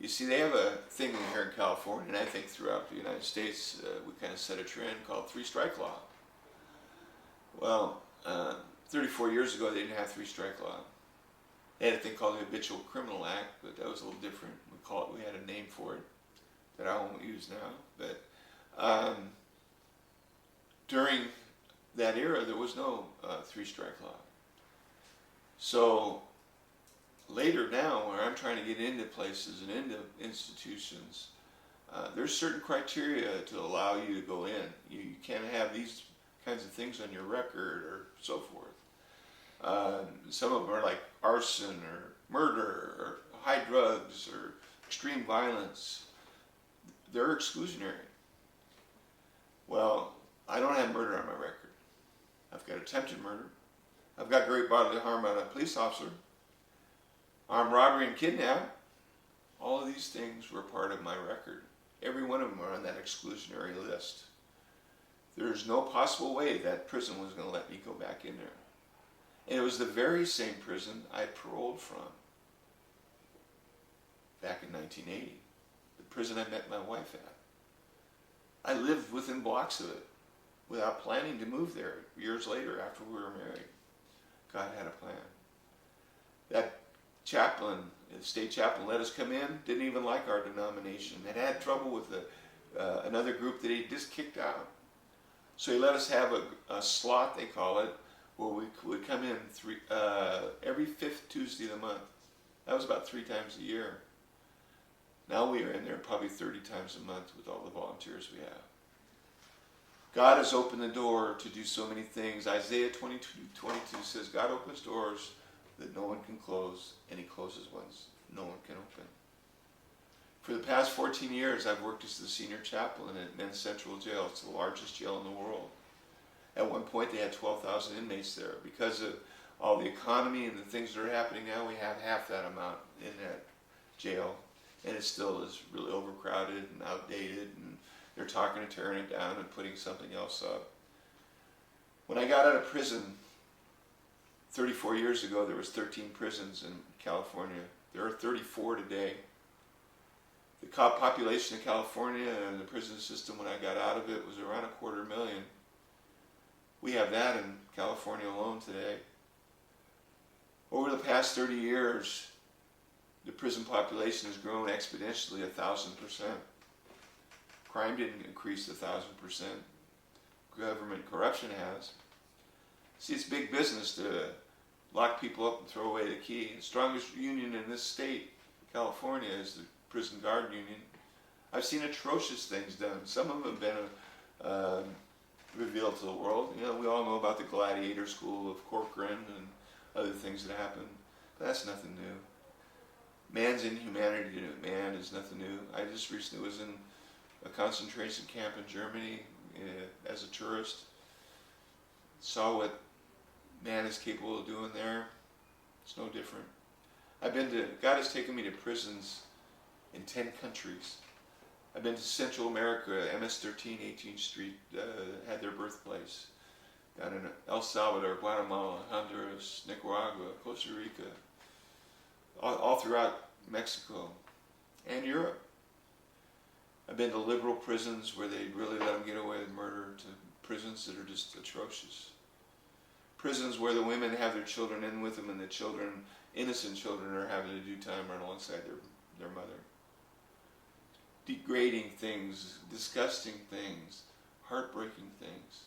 You see, they have a thing here in California, and I think throughout the United States, we kind of set a trend called three-strike law. Well, 34 years ago, they didn't have three-strike law. They had a thing called the Habitual Criminal Act, but that was a little different. We had a name for it that I won't use now. But during that era, there was no three-strike law. So later now, where I'm trying to get into places and into institutions, there's certain criteria to allow you to go in. You can't have these kinds of things on your record or so forth. Some of them are like arson or murder or high drugs or extreme violence. They're exclusionary. Well, I don't have murder on my record. I've got attempted murder. I've got great bodily harm on a police officer. Armed robbery and kidnap. All of these things were part of my record. Every one of them are on that exclusionary list. There's no possible way that prison was going to let me go back in there. And it was the very same prison I paroled from back in 1980. The prison I met my wife at. I lived within blocks of it without planning to move there years later after we were married. God had a plan. That chaplain, the state chaplain, let us come in, didn't even like our denomination, had trouble with another group that he just kicked out. So he let us have a slot, they call it, where we would come in every fifth Tuesday of the month. That was about 3 times a year. Now we are in there probably 30 times a month with all the volunteers we have. God has opened the door to do so many things. Isaiah 22 says, God opens doors that no one can close, and he closes ones no one can open. For the past 14 years, I've worked as the senior chaplain at Men's Central Jail. It's the largest jail in the world. At one point, they had 12,000 inmates there. Because of all the economy and the things that are happening now, we have half that amount in that jail. And it still is really overcrowded and outdated, and they're talking of tearing it down and putting something else up. When I got out of prison 34 years ago, there was 13 prisons in California. There are 34 today. The population of California and the prison system when I got out of it was around 250,000. We have that in California alone today. Over the past 30 years, the prison population has grown exponentially 1,000%. Crime didn't increase 1,000%. Government corruption has. See, it's big business to lock people up and throw away the key. The strongest union in this state, California, is the prison guard union. I've seen atrocious things done. Some of them have been revealed to the world. You know, we all know about the gladiator school of Corcoran and other things that happened. But that's nothing new. Man's inhumanity to man is nothing new. I just recently was in a concentration camp in Germany as a tourist. Saw what man is capable of doing there. It's no different. God has taken me to prisons in 10 countries. I've been to Central America, MS-13, 18th Street, had their birthplace. Got in El Salvador, Guatemala, Honduras, Nicaragua, Costa Rica, all throughout Mexico and Europe. I've been to liberal prisons where they really let them get away with murder, to prisons that are just atrocious. Prisons where the women have their children in with them and the children, innocent children, are having to do time right alongside their mother. Degrading things, disgusting things, heartbreaking things.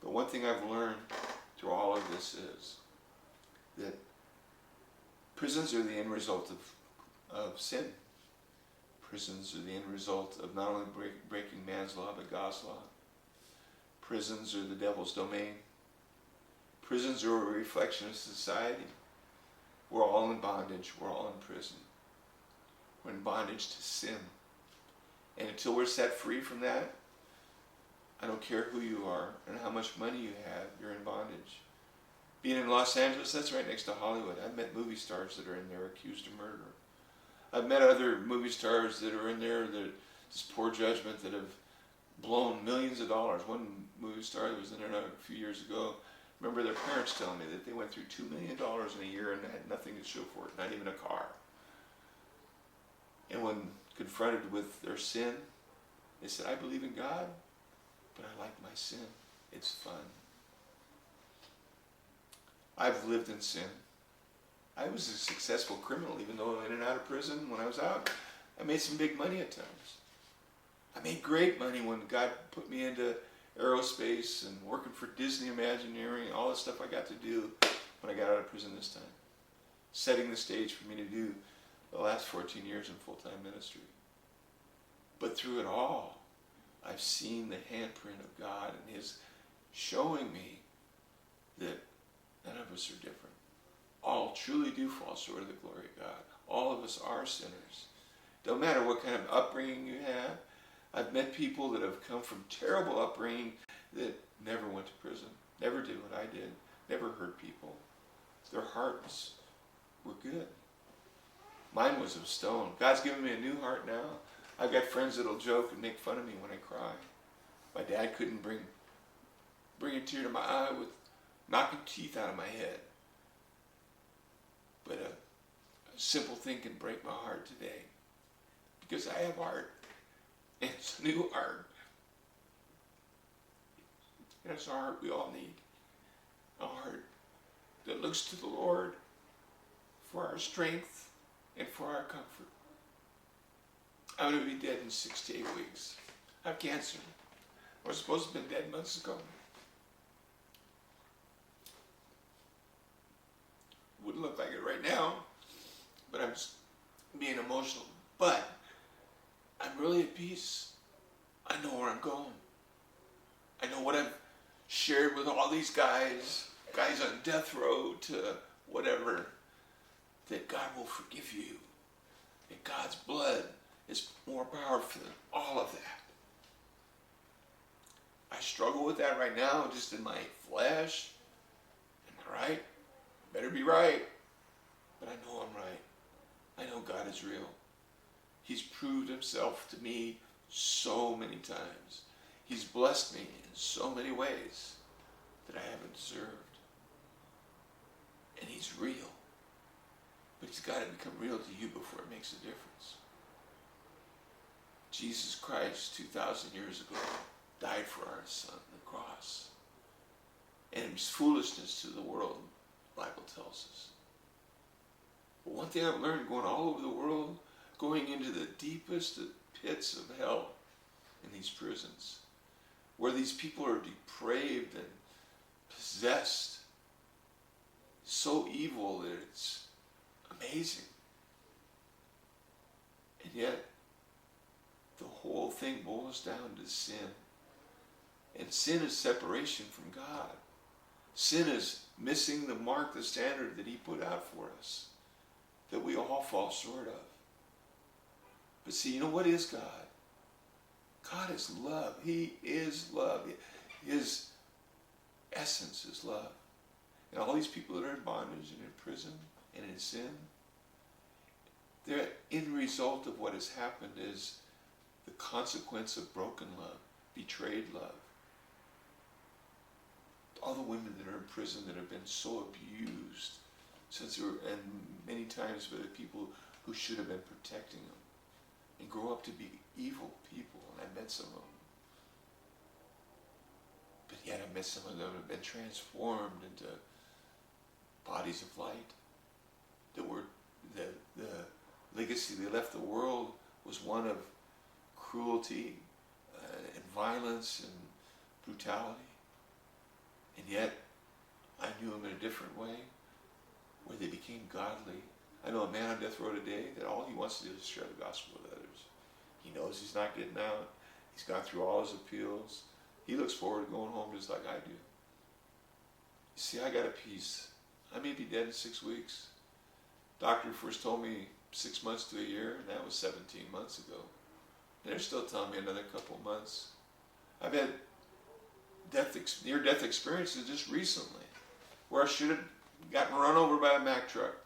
But one thing I've learned through all of this is that prisons are the end result of sin. Prisons are the end result of not only breaking man's law, but God's law. Prisons are the devil's domain. Prisons are a reflection of society. We're all in bondage. We're all in prison. We're in bondage to sin. And until we're set free from that, I don't care who you are and how much money you have, you're in bondage. Being in Los Angeles, that's right next to Hollywood. I've met movie stars that are in there accused of murder. I've met other movie stars that are in there that just poor judgment, that have blown millions of dollars. One movie star that was in there a few years ago, remember their parents telling me that they went through $2 million in a year and had nothing to show for it, not even a car. And when confronted with their sin, they said, I believe in God, but I like my sin. It's fun. I've lived in sin. I was a successful criminal, even though in and out of prison. When I was out, I made some big money at times. I made great money when God put me into aerospace and working for Disney Imagineering, all the stuff I got to do when I got out of prison this time. Setting the stage for me to do the last 14 years in full-time ministry. But through it all, I've seen the handprint of God and His showing me that none of us are different. All truly do fall short of the glory of God. All of us are sinners. Don't matter what kind of upbringing you have. I've met people that have come from terrible upbringing that never went to prison, never did what I did, never hurt people. Their hearts were good. Mine was of stone. God's given me a new heart now. I've got friends that'll joke and make fun of me when I cry. My dad couldn't bring a tear to my eye with knocking teeth out of my head. But a simple thing can break my heart today because I have heart. And it's a new heart. And it's a heart we all need. A heart that looks to the Lord for our strength and for our comfort. I'm going to be dead in 6 to 8 weeks. I have cancer. I was supposed to have been dead months ago. Wouldn't look like it right now, but I'm just being emotional. But I'm really at peace. I know where I'm going. I know what I've shared with all these guys on death row to whatever, that God will forgive you. That God's blood is more powerful than all of that. I struggle with that right now, just in my flesh. Am I right? Better be right. But I know I'm right. I know God is real. He's proved Himself to me so many times. He's blessed me in so many ways that I haven't deserved. And He's real. But He's got to become real to you before it makes a difference. Jesus Christ, 2,000 years ago, died for our sin on the cross. And it was foolishness to the world, the Bible tells us. But one thing I've learned going all over the world, going into the deepest pits of hell in these prisons, where these people are depraved and possessed, so evil that it's amazing. And yet, the whole thing boils down to sin. And sin is separation from God. Sin is missing the mark, the standard that He put out for us, that we all fall short of. But see, you know what is God? God is love. He is love. His essence is love. And all these people that are in bondage and in prison and in sin, the end result of what has happened is the consequence of broken love, betrayed love. All the women that are in prison that have been so abused since they were, and many times by the people who should have been protecting them, and grow up to be evil people. And I met some of them. But yet I met some of them who have been transformed into bodies of light. That were the legacy they left the world was one of cruelty and violence and brutality. And yet I knew them in a different way, where they became godly. I know a man on death row today that all he wants to do is share the gospel with others. He knows he's not getting out. He's gone through all his appeals. He looks forward to going home just like I do. You see, I got a peace. I may be dead in 6 weeks. Doctor first told me 6 months to a year, and that was 17 months ago. And they're still telling me another couple of months. I've had near-death experiences just recently, where I should have gotten run over by a Mack truck.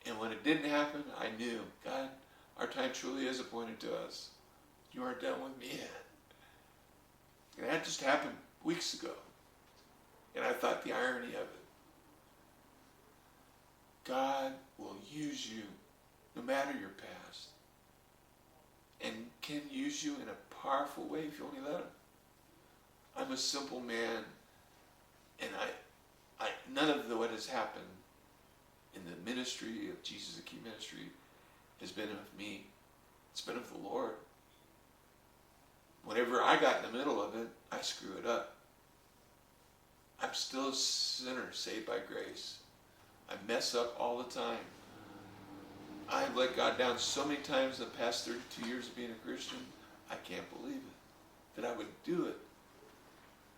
And when it didn't happen, I knew, God, our time truly is appointed to us. You aren't done with me yet. And that just happened weeks ago. And I thought the irony of it. God will use you no matter your past, and can use you in a powerful way if you only let him. I'm a simple man, and none of what has happened in the ministry of Jesus, the Key Ministry, has been of me. It's been of the Lord. Whenever I got in the middle of it, I screw it up. I'm still a sinner saved by grace. I mess up all the time. I've let God down so many times in the past 32 years of being a Christian, I can't believe it, that I would do it.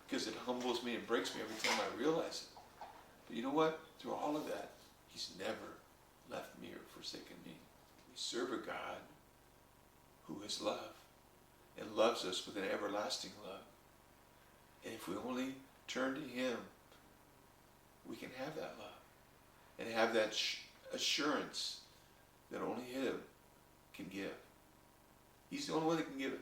Because it humbles me and breaks me every time I realize it. But you know what? Through all of that, he's never left me or forsaken me. We serve a God who is love and loves us with an everlasting love. And if we only turn to him, we can have that love and have that assurance that only him can give. He's the only one that can give it.